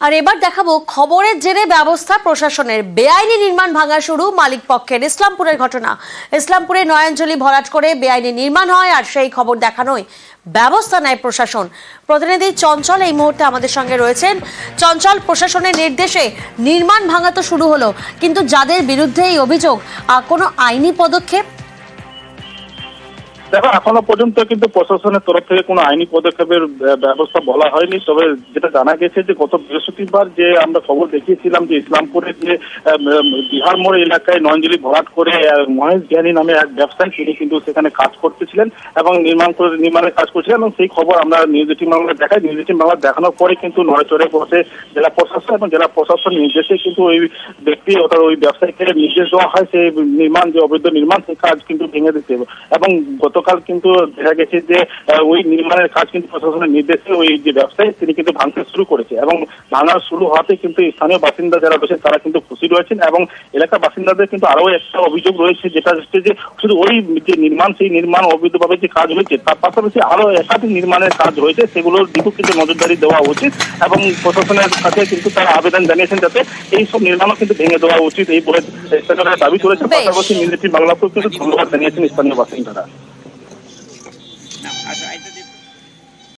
আর এবার দেখাবো খবরের জেরে ব্যবস্থা প্রশাসনের। বেআইনি নির্মাণ ভাঙা শুরু মালিক পক্ষের। ইসলামপুরের ঘটনা। ইসলামপুরে নয়নজলি ভরাট করে বেআইনি নির্মাণ হয়, আর সেই খবর দেখানোই ব্যবস্থা নেয় প্রশাসন। প্রতিনিধি চঞ্চল এই মুহূর্তে আমাদের সঙ্গে রয়েছেন। চঞ্চল, প্রশাসনের নির্দেশে নির্মাণ ভাঙা তো শুরু হলো, কিন্তু যাদের বিরুদ্ধে এই অভিযোগ, কোনো আইনি পদক্ষেপ? দেখো, এখনো পর্যন্ত কিন্তু প্রশাসনের তরফ থেকে কোনো আইনি পদক্ষেপের ব্যবস্থা বলা হয়নি। তবে যেটা জানা গেছে যে গত বৃহস্পতিবার যে আমরা খবর দেখিয়েছিলাম যে ইসলামপুরের যে বিহার মোড় এলাকায় নয়নজলি ভরাট করে মহেশ জ্ঞানী নামে এক ব্যবসায়ী, তিনি কিন্তু সেখানে কাজ করতেছিলেন এবং নির্মাণের কাজ করছিলেন, এবং সেই খবর আমরা নিউজ 18 বাংলা দেখাই। নিউজ 18 বাংলা দেখানোর পরে কিন্তু নড়েচড়ে বসে জেলা প্রশাসন, এবং জেলা প্রশাসন নির্দেশে কিন্তু ওই ব্যক্তি অর্থাৎ ওই ব্যবসায়ীকে নির্দেশ দেওয়া হয় সেই নির্মাণ, যে অবৈধ নির্মাণ, সেই কাজ কিন্তু ভেঙে দিতে। এবং গতকাল কিন্তু দেখা গেছে যে ওই নির্মাণের কাজ কিন্তু প্রশাসনের নির্দেশে ওই যে ব্যবসায়ী, তিনি কিন্তু ভাঙতে শুরু করেছে, এবং ভাঙা শুরু হওয়াতে কিন্তু স্থানীয় বাসিন্দা যারা রয়েছে তারা কিন্তু খুশি রয়েছেন। এবং এলাকার বাসিন্দাদের কিন্তু আরো একটা অভিযোগ রয়েছে, যেটা হচ্ছে যে শুধু ওই যে নির্মাণ, সেই নির্মাণ অবৈধভাবে যে কাজ হয়েছে, তার পাশাপাশি আরো একাধিক নির্মাণের কাজ হয়েছে, সেগুলোর দিকেও কিন্তু নজরদারি দেওয়া উচিত। এবং প্রশাসনের কাছে কিন্তু তারা আবেদন জানিয়েছেন যাতে এইসব নির্মাণও কিন্তু ভেঙে দেওয়া উচিত, এই বলে স্থানীয়রা দাবি করেছে। পাশাপাশি নিউজ 18 বাংলাকেও কিন্তু ধন্যবাদ জানিয়েছেন স্থানীয় বাসিন্দারা। No, I